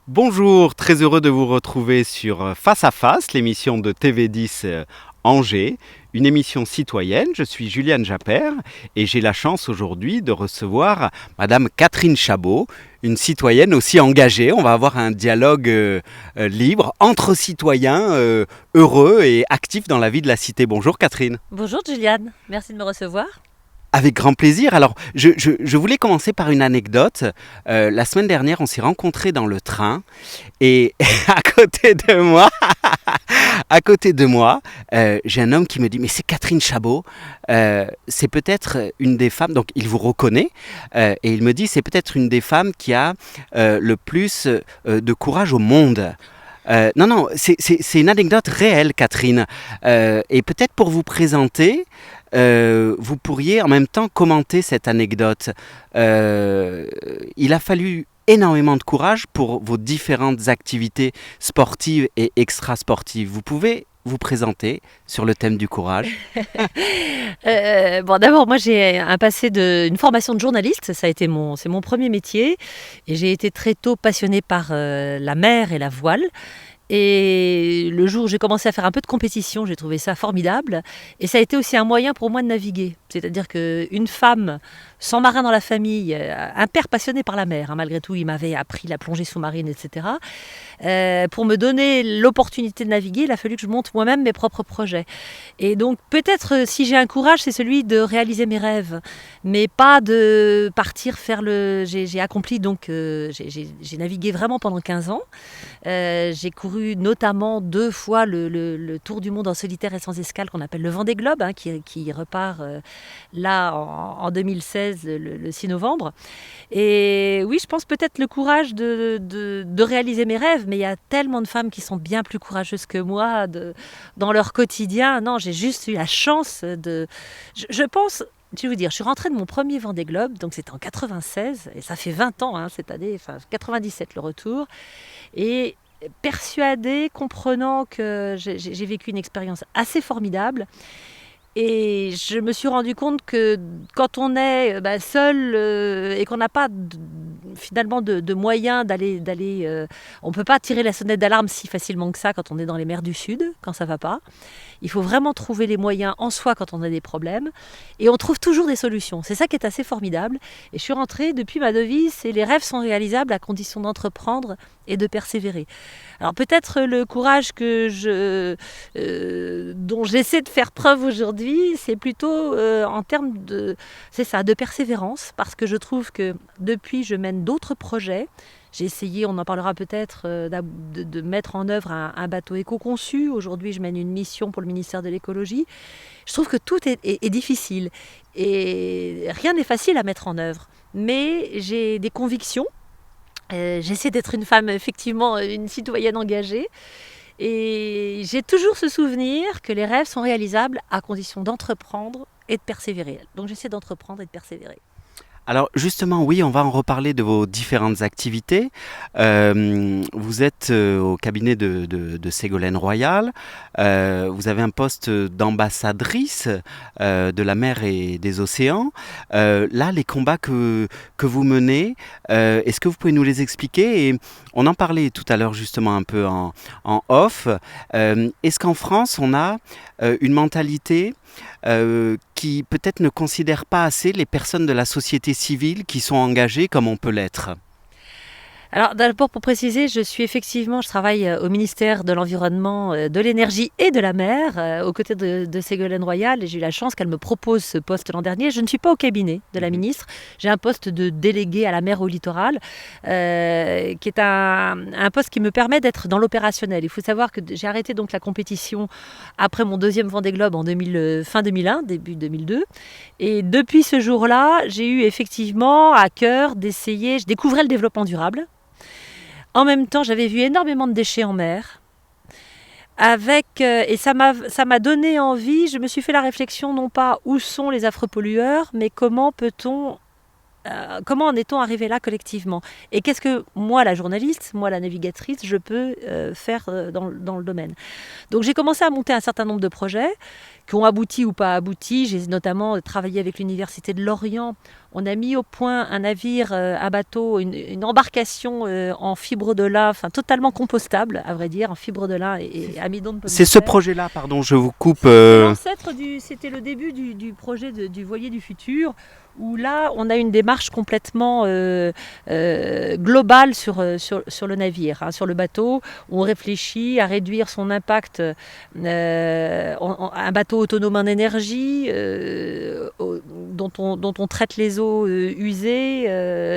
Bonjour, très heureux de vous retrouver sur Face à Face, l'émission de TV10 Angers, une émission citoyenne. Je suis Juliane Japper et j'ai la chance aujourd'hui de recevoir Madame Catherine Chabot, une citoyenne aussi engagée. On va avoir un dialogue libre entre citoyens heureux et actifs dans la vie de la cité. Bonjour Catherine. Bonjour Juliane, merci de me recevoir. Avec grand plaisir. Alors, je voulais commencer par une anecdote. La semaine dernière, on s'est rencontrés dans le train et à côté de moi, j'ai un homme qui me dit mais c'est Catherine Chabot, c'est peut-être une des femmes, donc il vous reconnaît et il me dit c'est peut-être une des femmes qui a le plus de courage au monde. Non, c'est une anecdote réelle, Catherine. Et peut-être pour vous présenter, vous pourriez en même temps commenter cette anecdote. Il a fallu énormément de courage pour vos différentes activités sportives et extrasportives. Vous pouvez vous présenter sur le thème du courage? Bon, d'abord, moi j'ai un passé une formation de journaliste, c'est mon premier métier, et j'ai été très tôt passionnée par la mer et la voile. Et le jour où j'ai commencé à faire un peu de compétition, j'ai trouvé ça formidable. Et ça a été aussi un moyen pour moi de naviguer. C'est-à-dire qu'une femme sans marin dans la famille, un père passionné par la mer, hein, malgré tout, il m'avait appris la plongée sous-marine, etc. Pour me donner l'opportunité de naviguer, il a fallu que je monte moi-même mes propres projets. Et donc peut-être si j'ai un courage, c'est celui de réaliser mes rêves, mais pas de partir faire le... J'ai accompli donc... j'ai navigué vraiment pendant 15 ans. J'ai couru notamment 2 fois le tour du monde en solitaire et sans escale qu'on appelle le Vendée Globe, hein, qui repart là en 2016, le 6 novembre. Et oui, je pense peut-être le courage de réaliser mes rêves, mais il y a tellement de femmes qui sont bien plus courageuses que moi dans leur quotidien. Non, j'ai juste eu la chance de... Je pense... Je vais vous dire, je suis rentrée de mon premier Vendée Globe, donc c'était en 96, et ça fait 20 ans hein, cette année, enfin 97 le retour. Et persuadée, comprenant que j'ai vécu une expérience assez formidable. Et je me suis rendu compte que quand on est seul et qu'on n'a pas finalement de moyens d'aller on ne peut pas tirer la sonnette d'alarme si facilement que ça quand on est dans les mers du Sud, quand ça ne va pas. Il faut vraiment trouver les moyens en soi quand on a des problèmes. Et on trouve toujours des solutions. C'est ça qui est assez formidable. Et je suis rentrée, depuis ma devise, c'est les rêves sont réalisables à condition d'entreprendre et de persévérer. Alors peut-être le courage dont j'essaie de faire preuve aujourd'hui, c'est plutôt en termes de persévérance, parce que je trouve que depuis je mène d'autres projets. J'ai essayé, on en parlera peut-être, de mettre en œuvre un bateau éco-conçu. Aujourd'hui, je mène une mission pour le ministère de l'écologie. Je trouve que tout est difficile et rien n'est facile à mettre en œuvre. Mais j'ai des convictions. J'essaie d'être une femme, effectivement, une citoyenne engagée. Et j'ai toujours ce souvenir que les rêves sont réalisables à condition d'entreprendre et de persévérer. Donc j'essaie d'entreprendre et de persévérer. Alors justement, oui, on va en reparler de vos différentes activités. Vous êtes au cabinet de Ségolène Royal. Vous avez un poste d'ambassadrice de la mer et des océans. Là, les combats que vous menez, est-ce que vous pouvez nous les expliquer? Et on en parlait tout à l'heure justement un peu en off. Est-ce qu'en France, on a une mentalité qui peut-être ne considère pas assez les personnes de la société civile qui sont engagées comme on peut l'être? Alors d'abord pour préciser, je travaille au ministère de l'Environnement, de l'Énergie et de la Mer, aux côtés de Ségolène Royal, et j'ai eu la chance qu'elle me propose ce poste l'an dernier. Je ne suis pas au cabinet de la ministre, j'ai un poste de délégué à la mer au littoral, qui est un poste qui me permet d'être dans l'opérationnel. Il faut savoir que j'ai arrêté donc la compétition après mon deuxième Vendée Globe en fin 2001, début 2002. Et depuis ce jour-là, j'ai eu effectivement à cœur d'essayer, je découvrais le développement durable. En même temps, j'avais vu énormément de déchets en mer. Et ça m'a donné envie, je me suis fait la réflexion, non pas où sont les affreux pollueurs, mais comment en est-on arrivé là collectivement? Et qu'est-ce que moi, la journaliste, moi, la navigatrice, je peux faire dans le domaine? Donc j'ai commencé à monter un certain nombre de projets qui ont abouti ou pas abouti. J'ai notamment travaillé avec l'Université de Lorient. on a mis au point un navire, un bateau, une embarcation en fibre de lin, enfin totalement compostable, à vrai dire, en fibre de lin et amidon de pomme C'est de ce terre. projet-là, pardon, je vous coupe. C'était le début du projet du voilier du futur, où là, on a une démarche complètement globale sur le navire, hein, sur le bateau, où on réfléchit à réduire son impact, un bateau autonome en énergie, dont on traite les eaux usées,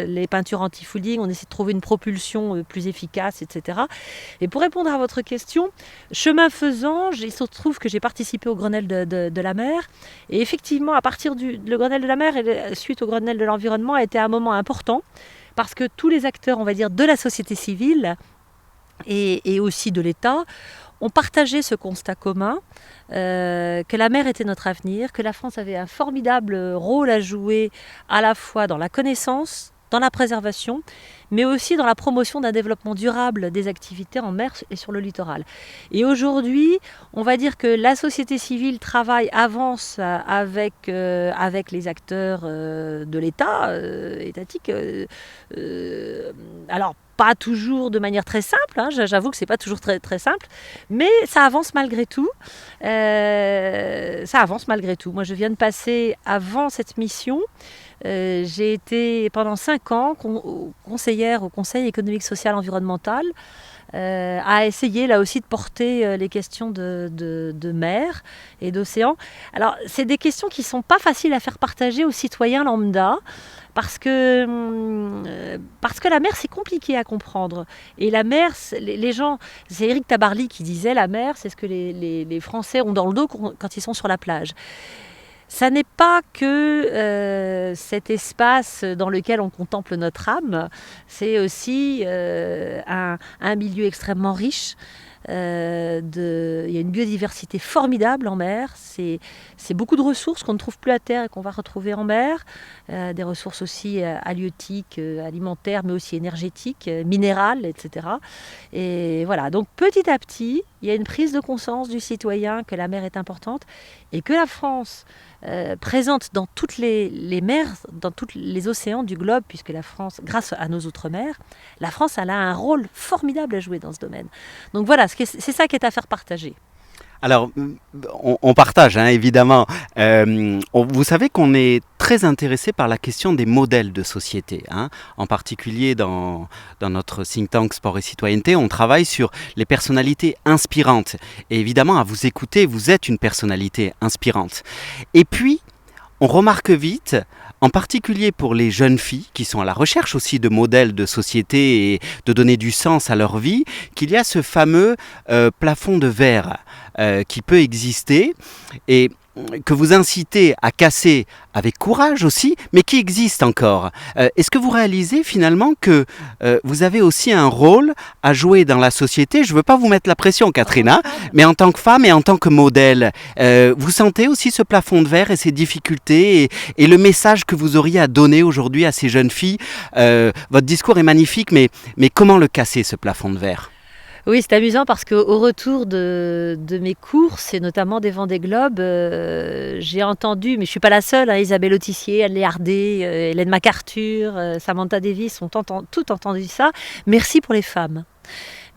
les peintures anti-fouling, on essaie de trouver une propulsion plus efficace, etc. Et pour répondre à votre question, chemin faisant, il se trouve que j'ai participé au Grenelle de la mer. Et effectivement, à partir le Grenelle de la mer, et suite au Grenelle de l'environnement, a été un moment important parce que tous les acteurs, on va dire, de la société civile et aussi de l'État ont partagé ce constat commun, que la mer était notre avenir, que la France avait un formidable rôle à jouer à la fois dans la connaissance, dans la préservation, mais aussi dans la promotion d'un développement durable des activités en mer et sur le littoral. Et aujourd'hui, on va dire que la société civile travaille, avance avec les acteurs de l'État, étatique. Alors, pas toujours de manière très simple, hein, j'avoue que c'est pas toujours très, très simple, mais ça avance malgré tout. Ça avance malgré tout. Moi, je viens de passer, avant cette mission, j'ai été pendant 5 ans conseillère au Conseil économique, social, environnemental, à essayer là aussi de porter les questions de mer et d'océan. Alors, c'est des questions qui ne sont pas faciles à faire partager aux citoyens lambda, parce que la mer, c'est compliqué à comprendre. Et la mer, les gens, c'est Éric Tabarly qui disait, la mer, c'est ce que les Français ont dans le dos quand ils sont sur la plage. Ça n'est pas que cet espace dans lequel on contemple notre âme, c'est aussi un milieu extrêmement riche. Il y a une biodiversité formidable en mer, c'est beaucoup de ressources qu'on ne trouve plus à terre et qu'on va retrouver en mer, des ressources aussi halieutiques, alimentaires, mais aussi énergétiques, minérales, etc. Et voilà, donc petit à petit, il y a une prise de conscience du citoyen que la mer est importante et que la France, présente dans toutes les mers, dans tous les océans du globe, puisque la France, grâce à nos outre-mer, la France elle a un rôle formidable à jouer dans ce domaine. Donc voilà, c'est ça qui est à faire partager. Alors, on partage, hein, évidemment. Vous savez qu'on est très intéressé par la question des modèles de société, hein. En particulier dans notre think tank Sport et Citoyenneté, on travaille sur les personnalités inspirantes. Et évidemment, à vous écouter, vous êtes une personnalité inspirante. Et puis, on remarque vite, en particulier pour les jeunes filles qui sont à la recherche aussi de modèles de société et de donner du sens à leur vie, qu'il y a ce fameux plafond de verre qui peut exister et que vous incitez à casser avec courage aussi, mais qui existe encore. Est-ce que vous réalisez finalement que vous avez aussi un rôle à jouer dans la société? Je ne veux pas vous mettre la pression, Katrina, mais en tant que femme et en tant que modèle, vous sentez aussi ce plafond de verre et ces difficultés et le message que vous auriez à donner aujourd'hui à ces jeunes filles? Votre discours est magnifique, mais comment le casser, ce plafond de verre? Oui, c'est amusant parce qu'au retour de mes courses, et notamment des Vendée Globe, j'ai entendu, mais je ne suis pas la seule, hein, Isabelle Autissier, Anne Léardé, Hélène MacArthur, Samantha Davis ont toutes entendu ça. Merci pour les femmes.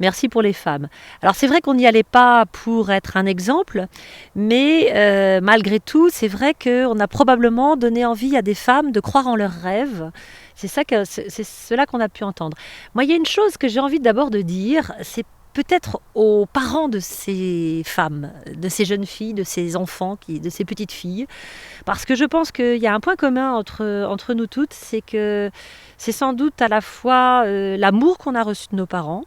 Merci pour les femmes. Alors c'est vrai qu'on n'y allait pas pour être un exemple, mais malgré tout, c'est vrai qu'on a probablement donné envie à des femmes de croire en leurs rêves. C'est cela qu'on a pu entendre. Moi, il y a une chose que j'ai envie d'abord de dire, c'est peut-être aux parents de ces femmes, de ces jeunes filles, de ces enfants, de ces petites filles, parce que je pense qu'il y a un point commun entre nous toutes, c'est que c'est sans doute à la fois l'amour qu'on a reçu de nos parents,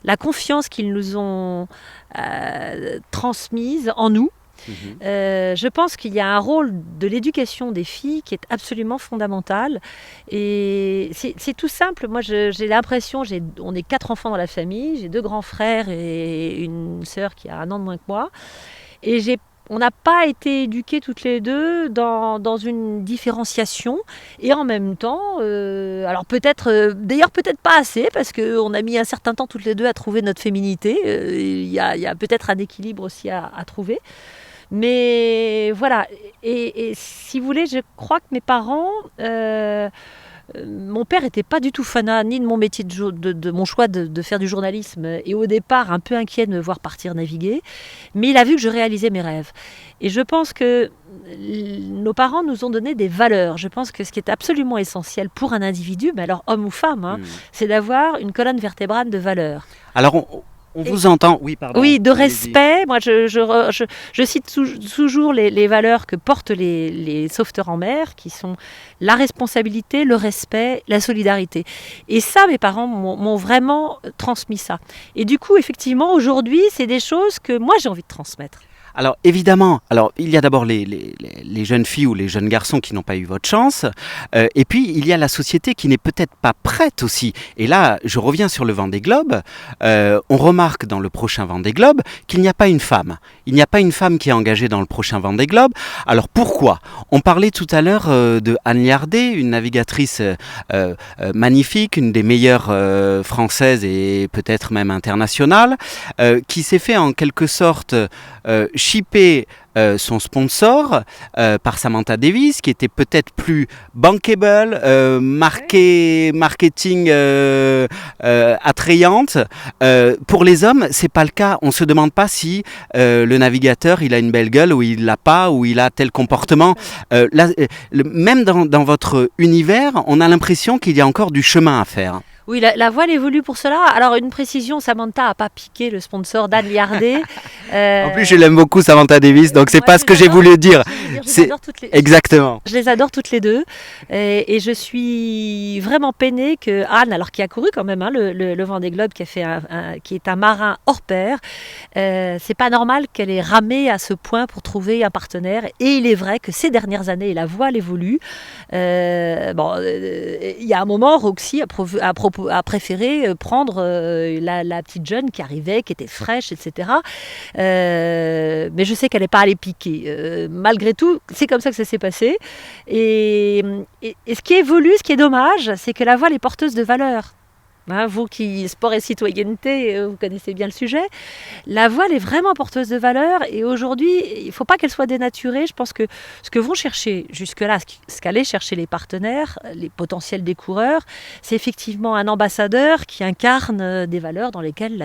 la confiance qu'ils nous ont transmise en nous. Je pense qu'il y a un rôle de l'éducation des filles qui est absolument fondamental. Et c'est tout simple. Moi, j'ai l'impression, on est 4 enfants dans la famille, j'ai 2 grands frères et une sœur qui a 1 an de moins que moi. Et on n'a pas été éduqués toutes les deux dans une différenciation et en même temps, alors d'ailleurs peut-être pas assez parce qu'on a mis un certain temps toutes les deux à trouver notre féminité. Il y a peut-être un équilibre aussi à trouver. Mais voilà, et si vous voulez, je crois que mes parents... mon père n'était pas du tout fanat ni de mon métier, de mon choix de faire du journalisme, et au départ un peu inquiet de me voir partir naviguer, mais il a vu que je réalisais mes rêves. Et je pense que nos parents nous ont donné des valeurs. Je pense que ce qui est absolument essentiel pour un individu, mais alors homme ou femme, hein, c'est d'avoir une colonne vertébrale de valeurs. Alors, on vous entend, oui, pardon. Oui, de respect. Moi, je cite toujours les valeurs que portent les sauveteurs en mer, qui sont la responsabilité, le respect, la solidarité. Et ça, mes parents m'ont vraiment transmis ça. Et du coup, effectivement, aujourd'hui, c'est des choses que moi, j'ai envie de transmettre. Alors évidemment, il y a d'abord les jeunes filles ou les jeunes garçons qui n'ont pas eu votre chance, et puis il y a la société qui n'est peut-être pas prête aussi. Et là, je reviens sur le Vendée Globe. On remarque dans le prochain Vendée Globe qu'il n'y a pas une femme. Il n'y a pas une femme qui est engagée dans le prochain Vendée Globe. Alors pourquoi ? On parlait tout à l'heure de Anne Liardet, une navigatrice magnifique, une des meilleures françaises et peut-être même internationales, qui s'est fait en quelque sorte shipper son sponsor par Samantha Davis, qui était peut-être plus bankable, marketing attrayante. Pour les hommes, c'est pas le cas. On se demande pas si le navigateur il a une belle gueule ou il l'a pas, ou il a tel comportement. Même dans votre univers, on a l'impression qu'il y a encore du chemin à faire. Oui, la voile évolue pour cela. Alors, une précision, Samantha n'a pas piqué le sponsor d'Anne Liardet. En plus, je l'aime beaucoup, Samantha Davis, donc c'est pas ce que j'ai voulu dire. Exactement. Je les adore toutes les deux. Et je suis vraiment peinée que Anne, alors qui a couru quand même le Vendée Globe, qui est un marin hors pair, c'est pas normal qu'elle ait ramé à ce point pour trouver un partenaire. Et il est vrai que ces dernières années, la voile évolue. Il y a un moment, Roxy a préféré prendre la petite jeune qui arrivait, qui était fraîche, etc. Mais je sais qu'elle n'est pas allée piquer. Malgré tout, c'est comme ça que ça s'est passé. Et ce qui évolue, ce qui est dommage, c'est que la voile est porteuse de valeurs. Hein, vous qui, sport et citoyenneté, vous connaissez bien le sujet. La voile est vraiment porteuse de valeurs, et aujourd'hui, il ne faut pas qu'elle soit dénaturée. Je pense que ce que vont chercher jusque-là, ce qu'allaient chercher les partenaires, les potentiels des coureurs, c'est effectivement un ambassadeur qui incarne des valeurs dans lesquelles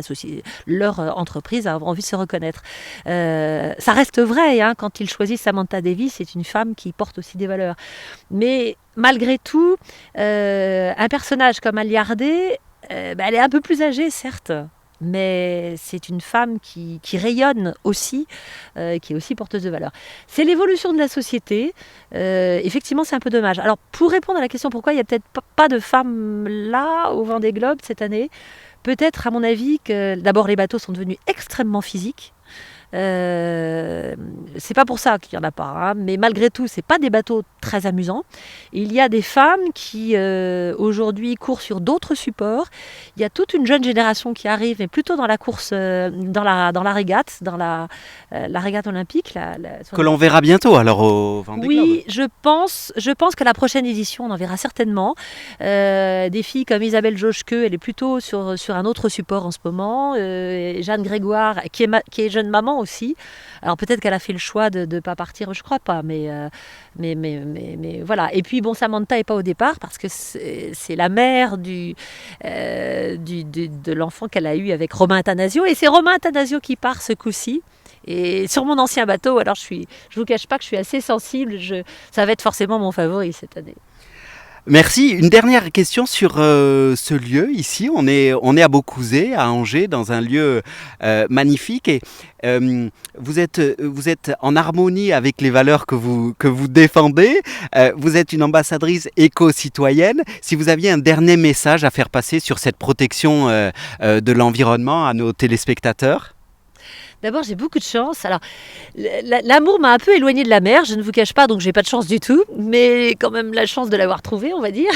leur entreprise a envie de se reconnaître. Ça reste vrai, hein, quand ils choisissent Samantha Davis, c'est une femme qui porte aussi des valeurs. Mais malgré tout, un personnage comme Anne Liardet, elle est un peu plus âgée, certes, mais c'est une femme qui rayonne aussi, qui est aussi porteuse de valeur. C'est l'évolution de la société. Effectivement, c'est un peu dommage. Alors, pour répondre à la question pourquoi il n'y a peut-être pas de femmes là au Vendée Globe cette année, peut-être, à mon avis, que d'abord les bateaux sont devenus extrêmement physiques. C'est pas pour ça qu'il y en a pas, hein, mais malgré tout, c'est pas des bateaux très amusants. Il y a des femmes qui aujourd'hui courent sur d'autres supports. Il y a toute une jeune génération qui arrive, mais plutôt dans la course, dans la régate, dans la régate olympique. Que l'on verra bientôt alors au Vendée Globe. Oui, je pense que la prochaine édition, on en verra certainement. Des filles comme Isabelle Joschke, elle est plutôt sur un autre support en ce moment. Jeanne Grégoire, qui est jeune maman aussi. Alors peut-être qu'elle a fait le choix de ne pas partir, je crois pas, mais voilà. Et puis bon, Samantha n'est pas au départ parce que c'est la mère de l'enfant qu'elle a eu avec Romain Attanasio, et c'est Romain Attanasio qui part ce coup-ci. Et sur mon ancien bateau, alors je vous cache pas que je suis assez sensible. Ça va être forcément mon favori cette année. Merci. Une dernière question sur ce lieu ici. On est à Beaucouzé, à Angers, dans un lieu magnifique. Et vous êtes en harmonie avec les valeurs que vous défendez. Vous êtes une ambassadrice éco-citoyenne. Si vous aviez un dernier message à faire passer sur cette protection de l'environnement à nos téléspectateurs. D'abord, j'ai beaucoup de chance. Alors, l'amour m'a un peu éloignée de la mer, je ne vous cache pas, donc j'ai pas de chance du tout, mais quand même la chance de l'avoir trouvé, on va dire.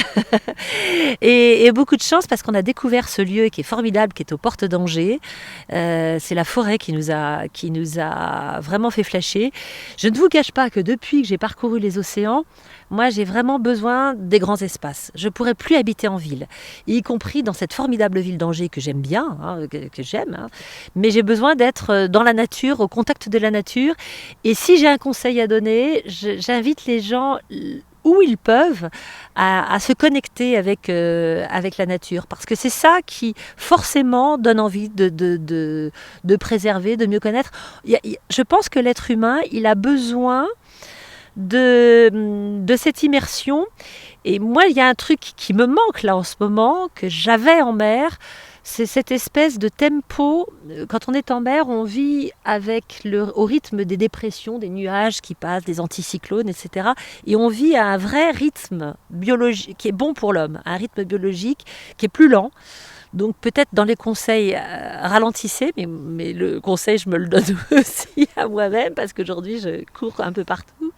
et beaucoup de chance parce qu'on a découvert ce lieu qui est formidable, qui est aux portes d'Angers. C'est la forêt qui nous a vraiment fait flasher. Je ne vous cache pas que depuis que j'ai parcouru les océans, moi j'ai vraiment besoin des grands espaces. Je pourrais plus habiter en ville, y compris dans cette formidable ville d'Angers que j'aime bien, que j'aime. Mais j'ai besoin d'être dans la nature, au contact de la nature. Et si j'ai un conseil à donner, j'invite les gens où ils peuvent à se connecter avec la nature. Parce que c'est ça qui, forcément, donne envie de préserver, de mieux connaître. Je pense que l'être humain, il a besoin de cette immersion. Et moi, il y a un truc qui me manque là en ce moment, que j'avais en mer, c'est cette espèce de tempo. Quand on est en mer, on vit au rythme des dépressions, des nuages qui passent, des anticyclones, etc. Et on vit à un vrai rythme biologique qui est bon pour l'homme, un rythme biologique qui est plus lent. Donc peut-être dans les conseils, ralentissez, mais le conseil, je me le donne aussi à moi-même, parce qu'aujourd'hui, je cours un peu partout.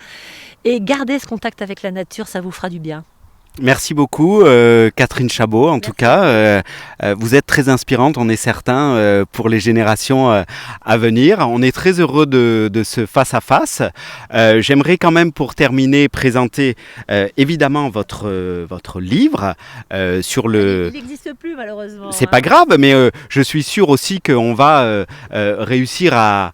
Et gardez ce contact avec la nature, ça vous fera du bien. Merci beaucoup, Catherine Chabot. En tout cas, vous êtes très inspirante, on est certain, pour les générations à venir. On est très heureux de ce face-à-face. J'aimerais quand même, pour terminer, présenter évidemment votre livre sur le... Il n'existe plus, malheureusement. C'est pas grave, mais je suis sûr aussi qu'on va réussir à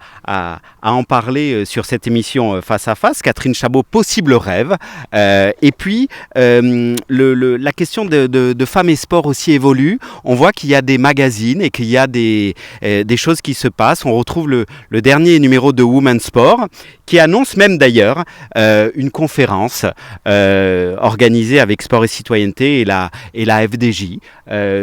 en parler sur cette émission face-à-face. Catherine Chabot, Possible rêve. Et puis... la question de femmes et sport aussi évolue. On voit qu'il y a des magazines et qu'il y a des choses qui se passent. On retrouve le dernier numéro de Women Sport qui annonce même d'ailleurs une conférence organisée avec Sport et Citoyenneté et la FDJ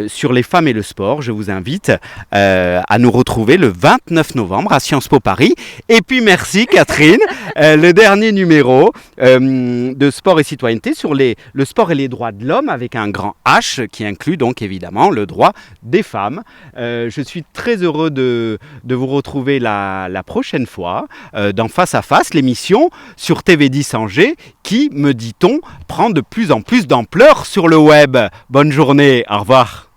sur les femmes et le sport. Je vous invite à nous retrouver le 29 novembre à Sciences Po Paris. Et puis merci Catherine, le dernier numéro de Sport et Citoyenneté sur le sport et les droits de l'homme avec un grand H qui inclut donc évidemment le droit des femmes. Je suis très heureux de vous retrouver la prochaine fois dans Face à Face, l'émission sur TV10 Angers qui, me dit-on, prend de plus en plus d'ampleur sur le web. Bonne journée, au revoir.